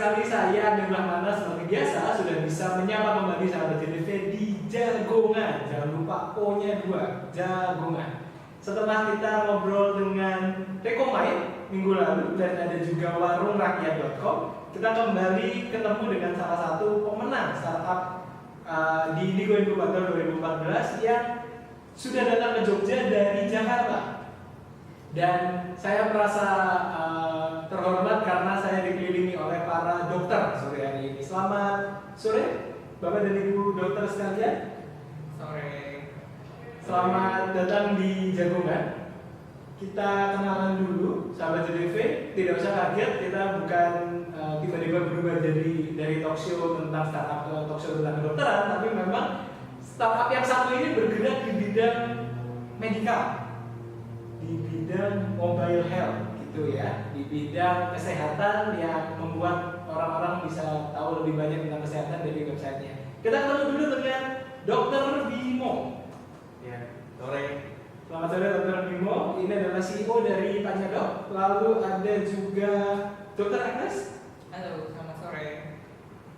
sekali saya Andi Brahmana seperti biasa sudah bisa menyapa kembali sahabat JDV di Jagongan. Jangan lupa O-nya 2, Jagongan. Setelah kita ngobrol dengan Rekomai minggu lalu dan ada juga warungrakyat.com, kita kembali ketemu dengan salah satu pemenang startup di Indigo Incubator 2014 yang sudah datang ke Jogja dari Jakarta. Dan saya merasa terhormat karena saya dikelilingi oleh para dokter sore hari ini. Selamat sore, Bapak dan Ibu dokter sekalian. Sore. Selamat datang di Jagongan. Kita kenalan dulu, sahabat JDV. Tidak usah kaget, kita bukan tiba-tiba berubah jadi dari talk show tentang startup ke talk show tentang kedokteran, tapi memang startup yang satu ini bergerak di bidang medikal, di bidang mobile health gitu ya, di bidang kesehatan yang membuat orang-orang bisa tahu lebih banyak tentang kesehatan dari websitenya. Kita ketemu dulu dengan Dr. Bimo. Ya, sore. Selamat sore Dr. Bimo. Ini adalah CEO dari Tanya Dok. Lalu ada juga Dr. Agnes. Halo, selamat sore.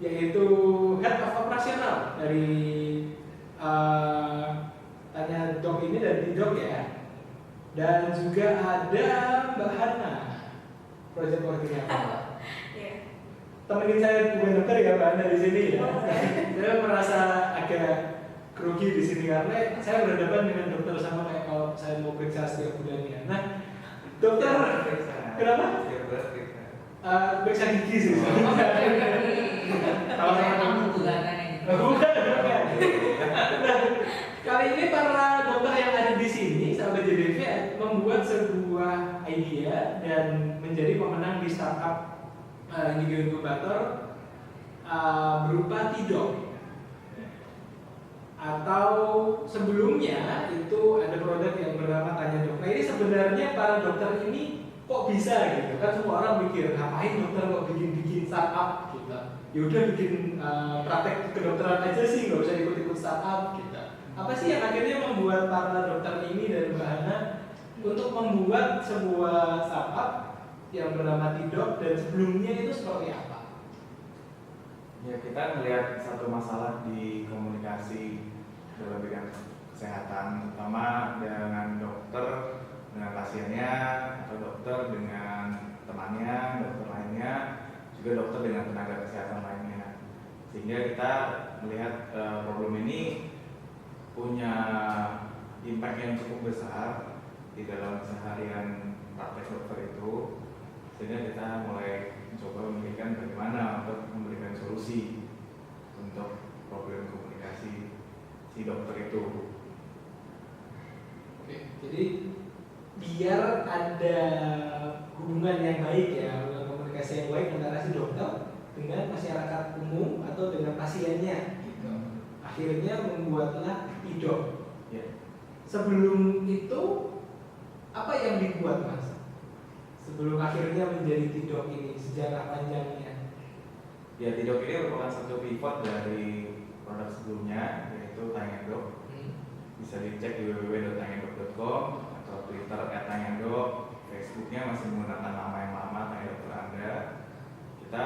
Yaitu Head of Operasional dari Tanya Dok ini dan di Dok ya. Dan juga ada Mbak Hana, Project Coordinator. Iya. Temenin saya bukan dokter ya Mbak Hana di sini ya. Saya merasa agak grogi di sini karena saya berhadapan dengan dokter sama kayak kalau saya mau periksa setiap bulannya. Nah, dokter, kenapa? Periksa gigi sih. Kalau saya kamu bulanan yang Bukan. Nah, kali ini para dokter yang ada di sini, sahabat JDV, membuat sebuah idea dan menjadi pemenang di startup Indigo Incubator berupa Tidok. Atau sebelumnya itu ada produk yang bernama Tanya Dok. Nah ini sebenarnya para dokter ini kok bisa gitu kan, semua orang mikir ngapain dokter kok bikin startup gitu. Ya udah bikin praktek kedokteran aja sih, nggak usah ikut-ikut startup gitu. Apa sih yang akhirnya membuat para dokter ini dan Mbak Hana untuk membuat sebuah startup yang bernama Tidok, dan sebelumnya itu seperti apa? Ya, kita melihat satu masalah di komunikasi dalam bidang kesehatan, terutama dengan dokter dengan pasiennya, atau dokter dengan temannya, dokter lainnya, juga dokter dengan tenaga kesehatan lainnya. Sehingga kita melihat problem ini punya impact yang cukup besar di dalam keseharian praktek dokter itu, sehingga kita mulai mencoba memikirkan bagaimana untuk memberikan solusi untuk problem komunikasi si dokter itu. Oke, jadi biar ada hubungan yang baik ya, hubungan komunikasi yang baik antara si dokter dengan masyarakat umum atau dengan pasiennya gitu. Akhirnya membuatlah Tidok. Ya. Sebelum itu apa yang dibuat Mas? Sebelum akhirnya menjadi Tidok ini, sejarah panjangnya. Ya, Tidok ini merupakan satu pivot dari produk sebelumnya, yaitu Tanya Dok. Bisa dicek di www.tanyadok.com atau Twitter @tanyadok, Facebooknya masih menggunakan nama yang lama, Tanya Dokter Anda. Kita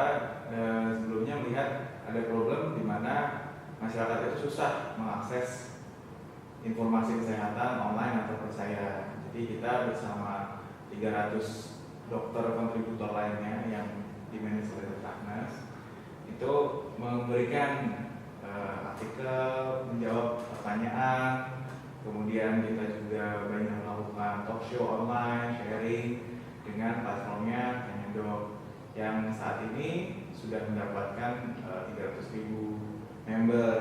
sebelumnya melihat ada problem di mana masyarakat itu susah mengakses informasi kesehatan online atau percaya. Jadi kita bersama 300 dokter kontributor lainnya yang dimanage oleh Dr. Agnes itu memberikan artikel, menjawab pertanyaan, kemudian kita juga banyak melakukan talk show online, sharing dengan platformnya Tanya Dok yang saat ini sudah mendapatkan 300.000 member.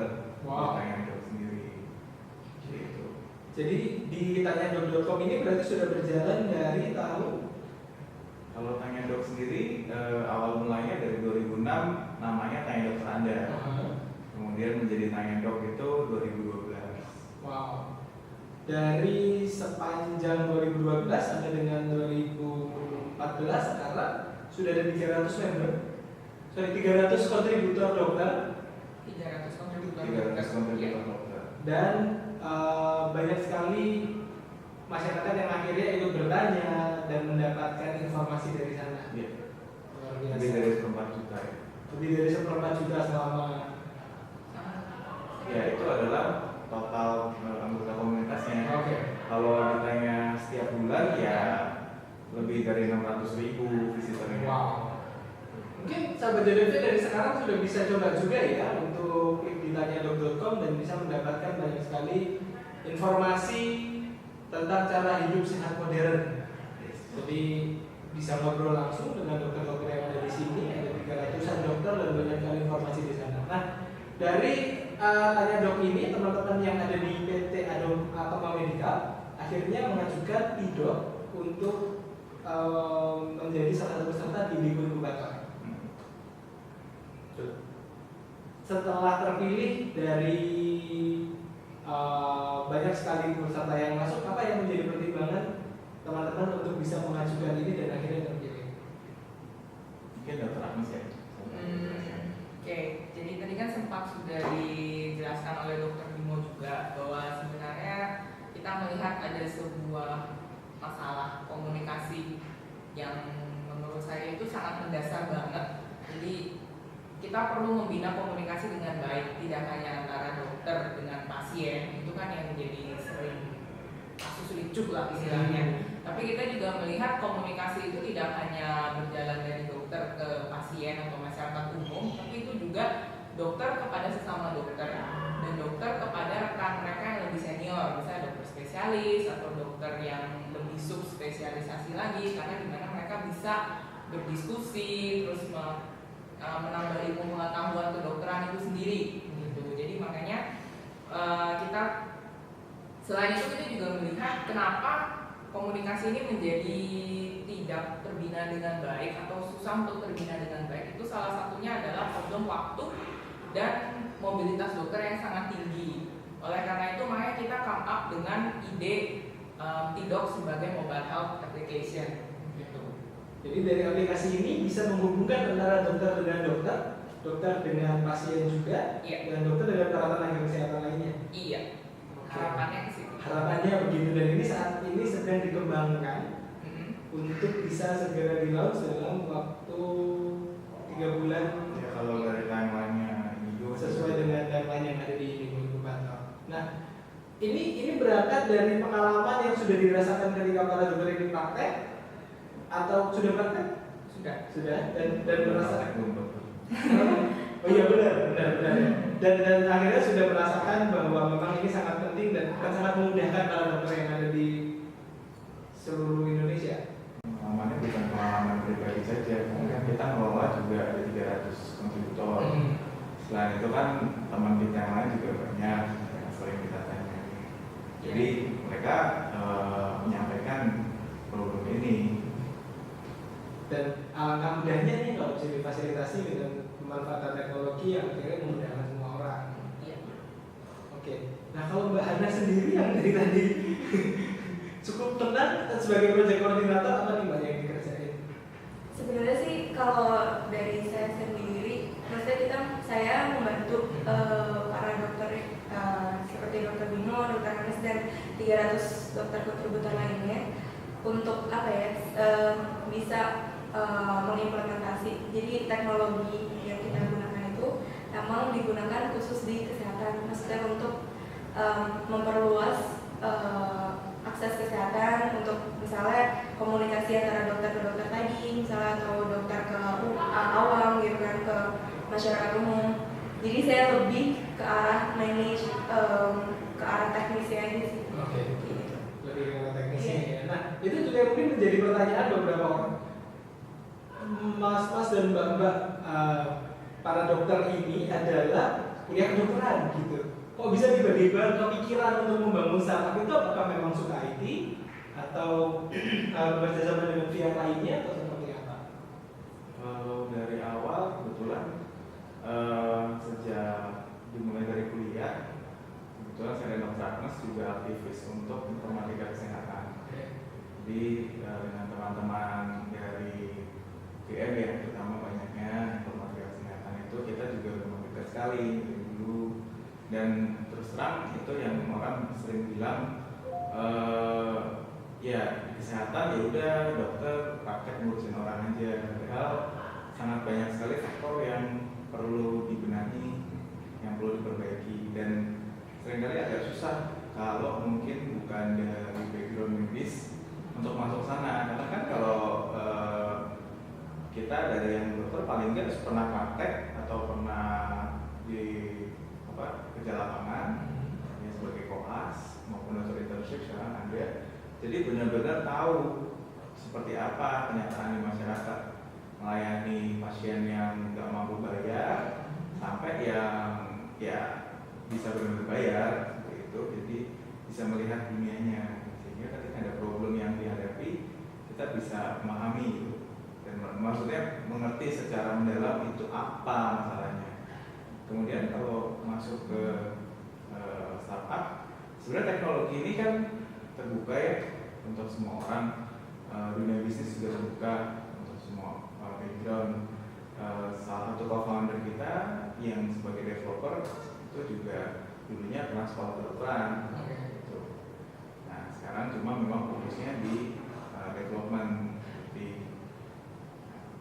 Wow. Tanya Dok sendiri. Gitu. Jadi di tanyadok.com ini berarti sudah berjalan dari tahun. Kalau Tanya Dok sendiri awal mulanya dari 2006 namanya Tanya Dokter Anda. Kemudian menjadi Tanya Dok itu 2012. Wow. Dari sepanjang 2012 sampai dengan 2014 sekarang sudah ada 300 member. 300 kontributor dokter 300 kontributor 300 kontributor dokter. dan banyak sekali masyarakat yang akhirnya ikut bertanya dan mendapatkan informasi dari sana. Iya. Luar Lebih biasa. dari 1,4 juta ya. lebih dari 1/4 juta selama. Ya itu adalah total anggota komunitasnya. Oke. Kalau ditanya setiap bulan ya lebih dari 600.000 visitornya. Wow. Mungkin sahabat JDV dari sekarang sudah bisa coba juga ya untuk klik di tanyadok.com dan bisa mendapatkan banyak sekali informasi tentang cara hidup sehat modern. Jadi bisa ngobrol langsung dengan dokter-dokter yang ada di sini, ada 300-an dokter dan banyak sekali informasi di sana. Nah, dari Tanya Dok ini teman-teman yang ada di PT Atoma Medical akhirnya mengajukan PIDOK untuk menjadi salah satu peserta di Bigo Inkubator. Setelah terpilih dari banyak sekali peserta yang masuk, apa yang menjadi pertimbangan teman-teman untuk bisa mengajukan ini dan akhirnya terpilih? Mungkin dokter Agnes ya. Oke, jadi tadi kan sempat sudah dijelaskan oleh Dokter Bimo juga bahwa sebenarnya kita melihat ada sebuah masalah komunikasi yang menurut saya itu sangat mendasar banget. Jadi kita perlu membina komunikasi dengan baik, tidak hanya antara dokter dengan pasien, itu kan yang menjadi sering kasus ricuh lah istilahnya. Tapi kita juga melihat komunikasi itu tidak hanya berjalan dari dokter ke pasien atau masyarakat umum, tapi itu juga dokter kepada sesama dokter dan dokter kepada rekan mereka yang lebih senior, misalnya dokter spesialis atau dokter yang lebih subspesialisasi lagi, karena dimana mereka bisa berdiskusi terus menambah ilmu pengetahuan kedokteran itu sendiri gitu. Jadi makanya kita selain itu kita juga melihat kenapa komunikasi ini menjadi tidak terbina dengan baik atau susah untuk terbina dengan baik. Itu salah satunya adalah problem waktu dan mobilitas dokter yang sangat tinggi. Oleh karena itu makanya kita come up dengan ide PIDOK sebagai mobile health application gitu. Jadi dari aplikasi ini bisa menghubungkan antara dokter dengan dokter, dokter dengan pasien juga, dan dokter dengan perawat tenaga kesehatan lainnya. Iya. Harapannya ke situ. Harapannya begitu, dan ini saat ini sedang dikembangkan untuk bisa segera di-launch dalam waktu 3 bulan. Ya kalau dari timeline-nya Bigo Sesuai dengan timeline yang ada di Bigo Inkubator. Nah, ini berangkat dari pengalaman yang sudah dirasakan ketika para dokter ini praktek atau sudah praktek? Sudah dan merasakan. Oh iya benar. Dan akhirnya sudah merasakan bahwa memang ini sangat penting dan akan sangat memudahkan para dokter yang ada di seluruh Indonesia. Pengalamannya bukan pengalaman pribadi saja, karena kita ngelola juga ada 300 kontributor. Selain itu kan teman kita yang lain juga banyak yang sering kita tanya. Jadi mereka menyampaikan problem ini. Dan alangkah mudahnya nih kalau bisa difasilitasi dengan pemanfaatan teknologi yang akhirnya memudahkan semua orang. Iya. Oke. Nah kalau Mbak Hana sendiri yang dari tadi cukup tenang sebagai project koordinator, apa nih Mbak yang dikerjain? Sebenarnya sih kalau dari saya sendiri, maksudnya saya membantu para dokter seperti Dokter Bimo, Dokter Anes dan 300 dokter kontributor lainnya untuk apa ya bisa mengimplementasi. Jadi teknologi yang kita gunakan itu memang digunakan khusus di kesehatan, maksudnya untuk memperluas akses kesehatan, untuk misalnya komunikasi antara dokter ke dokter tadi, misalnya atau dokter ke awam gitu kan, ke masyarakat umum. Jadi saya lebih ke arah manage, ke arah teknisnya aja sih. Oke. Gitu. Lebih ke teknisnya ya. Nah itu juga mungkin menjadi pertanyaan beberapa orang. Mas-mas dan mbak-mbak para dokter ini adalah kuliah kedokteran gitu. Kok bisa tiba-tiba kepikiran untuk membangun startup itu? Apakah memang suka IT atau bekerja sama dengan pihak lainnya atau seperti apa? Kalau dari awal kebetulan sejak dimulai dari kuliah, kebetulan saya dan Dr. Agnes juga aktivis untuk informatika kesehatan. Jadi dengan teman-teman dari GM ya, terutama banyaknya informatika kesehatan itu kita juga memang dekat sekali dari dulu. Dan terus terang itu yang orang sering bilang ya di kesehatan ya udah dokter praktek ngurusin orang aja, padahal sangat banyak sekali faktor yang dokter paling nggak pernah praktek atau pernah di kerja lapangan ya, sebagai koas maupun dokter internship sekarang ada. Jadi benar-benar tahu seperti apa kenyataan di masyarakat melayani pasien yang nggak mampu bayar sampai yang ya bisa benar-benar bayar seperti itu. Jadi bisa melihat dunianya sehingga ketika ada problem yang dihadapi kita bisa memahami itu dan maksudnya mengerti secara mendalam itu apa masalahnya. Kemudian kalau masuk ke startup, sebenarnya teknologi ini kan terbuka ya untuk semua orang. Dunia bisnis juga terbuka untuk semua background. Salah satu co-founder kita yang sebagai developer itu juga dulunya pernah sekolah kedokteran. Gitu. Nah sekarang cuma memang fokusnya di development.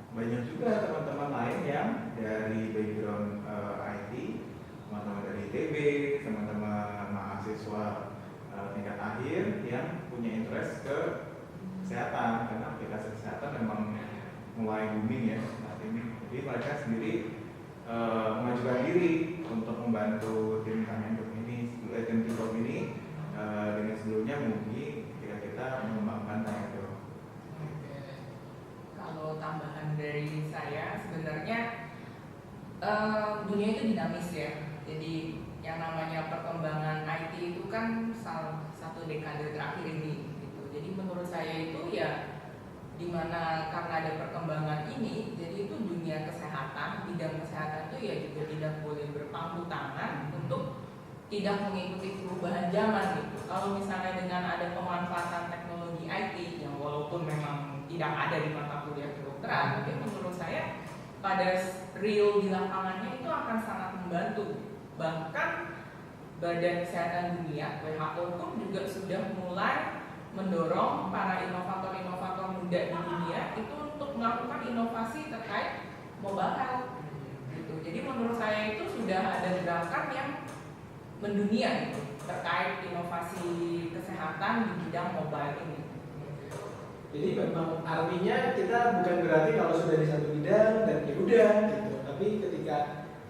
Banyak juga teman-teman lain yang dari background IT, teman-teman dari ITB, teman-teman mahasiswa tingkat akhir yang punya interest ke kesehatan karena aplikasi kesehatan memang mulai booming ya saat ini. Jadi mereka sendiri mengajukan diri untuk membantu tim Kemenkop ini, tim Kemenkop ini dengan sebelumnya mungkin kita mengembangkan Kemenkop. Kalau tambahan dari saya sebenarnya dunia itu dinamis ya. Jadi yang namanya perkembangan IT itu kan salah satu dekade terakhir ini gitu. Jadi menurut saya itu ya dimana karena ada perkembangan ini, jadi itu dunia kesehatan, bidang kesehatan itu ya juga tidak boleh berpangku tangan untuk tidak mengikuti perubahan zaman gitu. Kalau misalnya dengan ada pemanfaatan teknologi IT yang walaupun memang tidak ada di mata kuliah kedokteran, tapi menurut saya pada real di lapangannya itu akan sangat membantu. Bahkan Badan Kesehatan Dunia (WHO) pun juga sudah mulai mendorong para inovator-inovator muda di dunia itu untuk melakukan inovasi terkait mobile health gitu. Jadi menurut saya itu sudah ada gerakan yang mendunia gitu, terkait inovasi kesehatan di bidang mobile ini. Jadi memang artinya kita bukan berarti kalau sudah di satu bidang dan ya udah gitu. Tapi ketika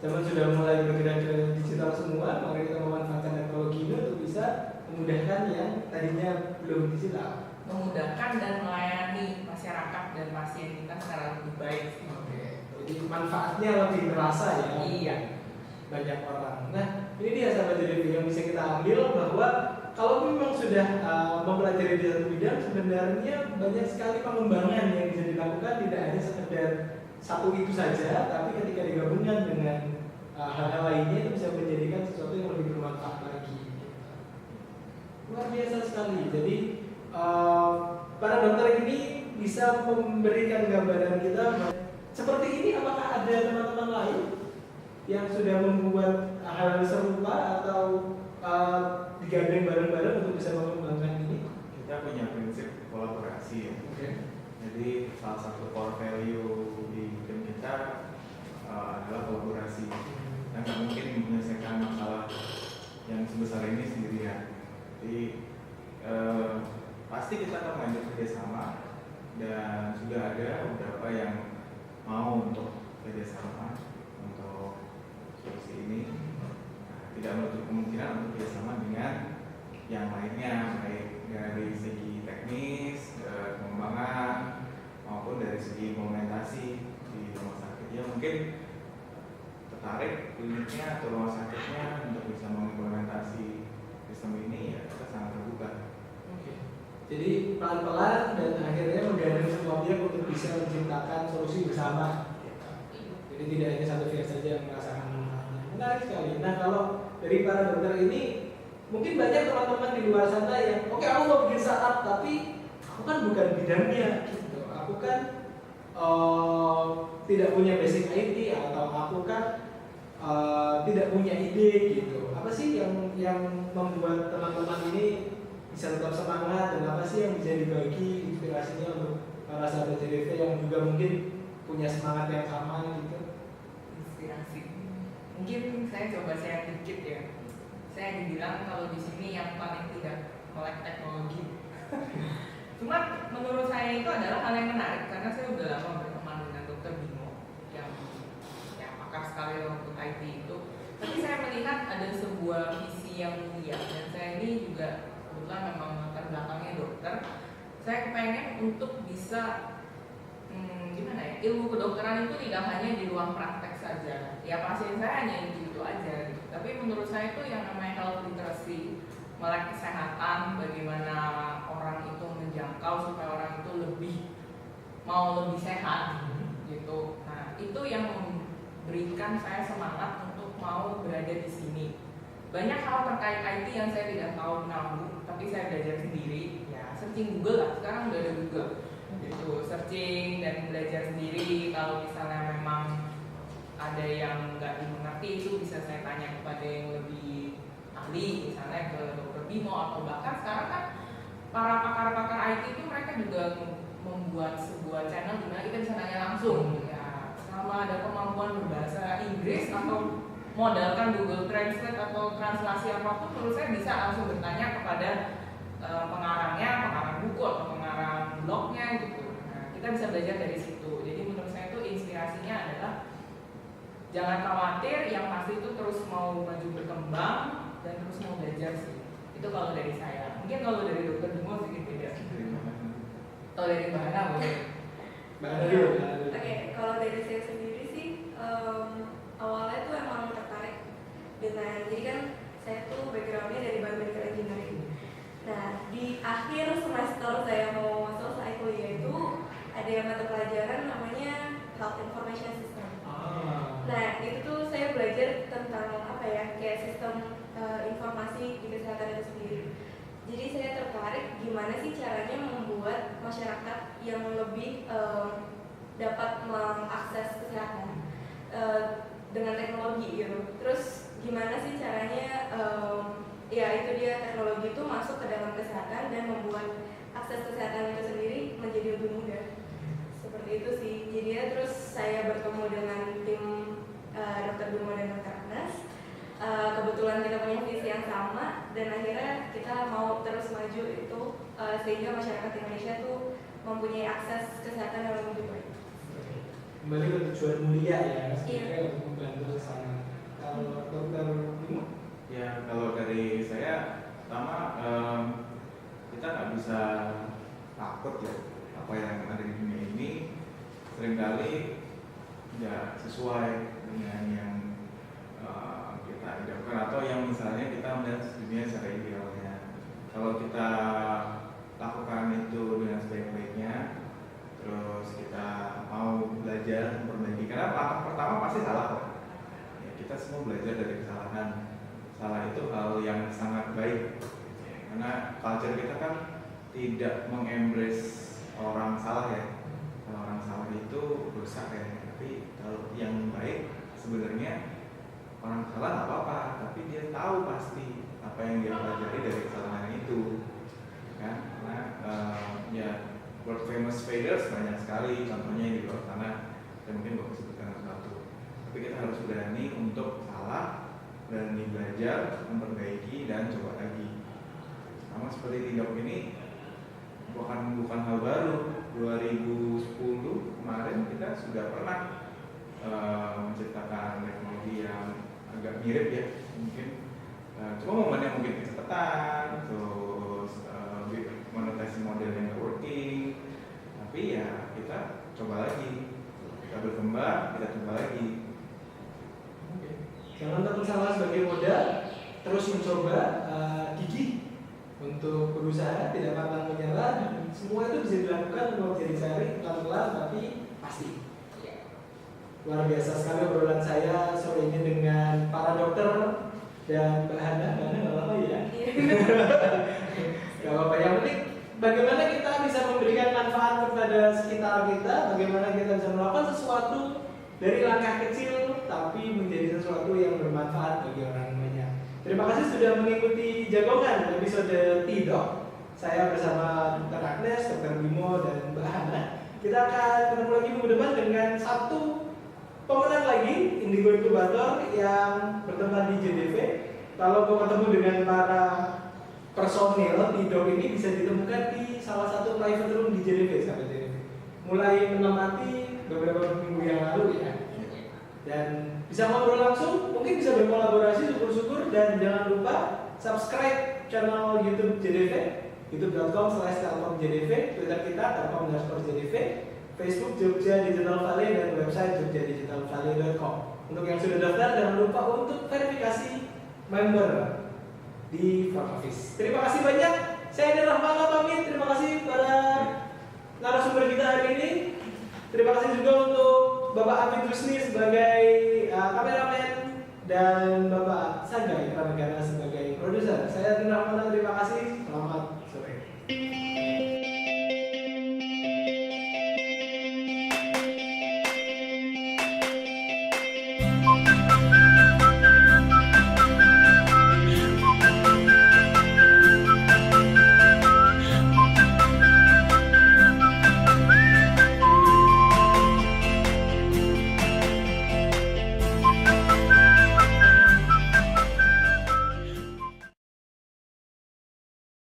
zaman sudah mulai bergerak ke digital semua, maka kita memanfaatkan teknologi ini untuk bisa memudahkan yang tadinya belum digital. Memudahkan dan melayani masyarakat dan pasien kita secara lebih baik. Oke. Jadi manfaatnya lebih terasa ya. Iya. Banyak orang. Nah, ini dia sahabat JDV yang bisa kita ambil bahwa kalau memang sudah mempelajari di satu bidang, sebenarnya banyak sekali pengembangan yang bisa dilakukan, tidak hanya sekedar satu itu saja, tapi ketika digabungkan dengan hal-hal lainnya itu bisa menjadikan sesuatu yang lebih bermanfaat lagi. Luar biasa sekali. Jadi para dokter ini bisa memberikan gambaran kita seperti ini. Apakah ada teman-teman lain yang sudah membuat hal serupa atau digandeng bareng-bareng untuk bisa mengembangkan ini? Kita punya prinsip kolaborasi ya. Okay. Jadi salah satu core value di tim kita adalah kolaborasi. Dan nggak mungkin menyelesaikan masalah yang sebesar ini sendirian. Jadi pasti kita akan mengajak kerjasama dan sudah ada beberapa yang mau untuk kerjasama untuk solusi ini. Tidak menutup kemungkinan untuk kerjasama dengan yang lainnya, baik dari segi teknis, pengembangan, maupun dari segi implementasi di rumah sakit. Ya mungkin tertarik kliniknya atau rumah sakitnya untuk bisa mengimplementasi sistem ini, ya kita sangat terbuka. Oke. Jadi pelan-pelan dan akhirnya menggandeng semua pihak untuk bisa menciptakan solusi bersama. Jadi tidak hanya satu pihak saja yang merasakan manfaatnya. Menarik sekali. Nah kalau dari para dokter ini, mungkin banyak teman-teman di luar sana yang oke, aku mau bikin startup tapi aku kan bukan bidangnya gitu. Aku kan tidak punya basic IT atau aku kan tidak punya ide gitu. Apa sih yang membuat teman-teman ini bisa tetap semangat dan apa sih yang bisa dibagi inspirasinya untuk para sahabat JDV yang juga mungkin punya semangat yang sama gitu? Inspirasi. Mungkin saya coba share dikit ya. Saya dibilang kalau di sini yang paling tidak melek teknologi. Cuma menurut saya itu adalah hal yang menarik karena saya udah lama berteman dengan Dr. Bimo. seperti itu. Tapi saya melihat ada sebuah visi yang mulia, dan saya ini juga kebetulan memang latar belakangnya dokter. Saya kepengen untuk bisa gimana ya, ilmu kedokteran itu tidak hanya di ruang praktek saja. Ya pasien saya hanya itu aja gitu. Tapi menurut saya itu yang namanya health literacy, melek kesehatan, bagaimana orang itu menjangkau supaya orang itu mau lebih sehat gitu. Nah, itu yang memberikan saya semangat untuk mau berada di sini. Banyak hal terkait IT yang saya tidak tahu menahu, tapi saya belajar sendiri. Ya, searching Google lah, sekarang udah ada Google. Gitu, searching dan belajar sendiri. Kalau misalnya memang ada yang nggak dimengerti, itu bisa saya tanya kepada yang lebih ahli, misalnya ke Dr. Bimo, atau bahkan sekarang kan para pakar-pakar IT itu mereka juga membuat sebuah channel di mana kita bisa nanya langsung. Ya, selama ada kemampuan berbahasa Inggris atau modalkan Google Translate atau translasi apapun, menurut saya bisa langsung bertanya kepada pengarangnya, pengarang buku atau pengarang blognya gitu. Nah, kita bisa belajar dari situ. Jadi menurut saya itu inspirasinya adalah jangan khawatir, yang pasti itu terus mau maju berkembang dan terus mau belajar sih. Itu kalau dari saya. Mungkin kalau dari Dokter Bimo sedikit beda. Atau dari Mbak Hana boleh. Oke, kalau dari saya sendiri sih awalnya tuh emang tertarik dengan, jadi kan saya tuh backgroundnya dari biomedical engineering. Nah, di akhir semester saya mau selesai kuliah itu ada mata pelajaran namanya Health Information System. Nah, itu tuh saya belajar tentang apa ya, kayak sistem informasi di kesehatan itu sendiri. Jadi saya tertarik gimana sih caranya membuat masyarakat yang lebih dapat mengakses kesehatan dengan teknologi gitu. Terus gimana sih caranya ya itu dia, teknologi itu masuk ke dalam kesehatan dan membuat akses kesehatan itu sendiri menjadi lebih mudah. Seperti itu sih. Jadi ya, terus saya bertemu dengan tim Dr. Bimo dan Dr. Agnes. Kebetulan kita punya visi yang sama dan akhirnya kita mau terus maju itu sehingga masyarakat Indonesia tuh mempunyai akses kesehatan yang lebih baik. Kembali ke tujuan mulia ya, Iya. untuk membantu kesana. Kalau Dokter Bimo? Ya, kalau dari saya, pertama kita nggak bisa takut ya, apa yang ada di dunia ini seringkali ya sesuai dengan yang kita idamkan atau yang misalnya kita melihat dunia secara idealnya. Kalau kita lakukan itu dengan sebaik-baiknya, terus kita mau belajar memperbaiki, karena langkah pertama pasti salah kok. Ya, kita semua belajar dari kesalahan. Salah itu hal yang sangat baik, karena culture kita kan tidak mengembrace orang salah ya. Kalau orang salah itu dosa ya, tapi kalau yang baik sebenarnya orang salah nggak apa-apa, tapi dia tahu pasti apa yang dia pelajari dari kesalahan itu, kan? Karena ya world famous failures banyak sekali contohnya di luar sana, dan mungkin gue sebutkan satu. Tapi kita harus berani untuk salah, berani belajar, memperbaiki dan coba lagi. Sama seperti Tindok ini bukan hal baru. 2010 kemarin kita sudah pernah menciptakan teknologi yang agak mirip ya, mungkin cuma momennya mungkin kecepatan, terus monetasi model yang working, tapi ya kita coba lagi, kita berkembang, kita coba lagi. Jangan takut salah sebagai modal, terus mencoba, gigih untuk berusaha, tidak pantang menyerah, dan semua itu bisa dilakukan mau cari-cari pelan-pelan tapi pasti. Luar biasa sekali obrolan saya sore ini dengan para dokter dan Mbak Hana. Mbak Hana nggak apa-apa ya? Gak apa-apa, yang penting bagaimana kita bisa memberikan manfaat kepada sekitar kita, bagaimana kita bisa melakukan sesuatu dari langkah kecil tapi menjadi sesuatu yang bermanfaat bagi orang banyak. Terima kasih sudah mengikuti Jagongan episode Tidok. Saya bersama Dr. Agnes, Dr. Bimo, dan Mbak Hana. Kita akan ketemu lagi minggu depan dengan satu pemenang lagi, Indigo Incubator yang bertempat di JDV. Kalau mau ketemu dengan para personil Tidok ini bisa ditemukan di salah satu private room di JDV, sahabat JDV. Mulai menamati beberapa minggu yang lalu ya. dan bisa ngobrol langsung, mungkin bisa berkolaborasi, syukur-syukur. Dan jangan lupa subscribe channel YouTube JDV, youtube.com/telkomjdv, Twitter kita telkom_jdv, Facebook Jogja Digital Valley, dan website jogjadigitalvalley.com. Untuk yang sudah daftar, jangan lupa untuk verifikasi member di front office. Terima kasih banyak. Saya Adi Rahmana pamit. Terima kasih para narasumber kita hari ini. Terima kasih juga untuk Bapak Amit Rusni sebagai kameramen dan Bapak Sanggai Pramegara sebagai produser. Saya Adi Rahmana, terima kasih.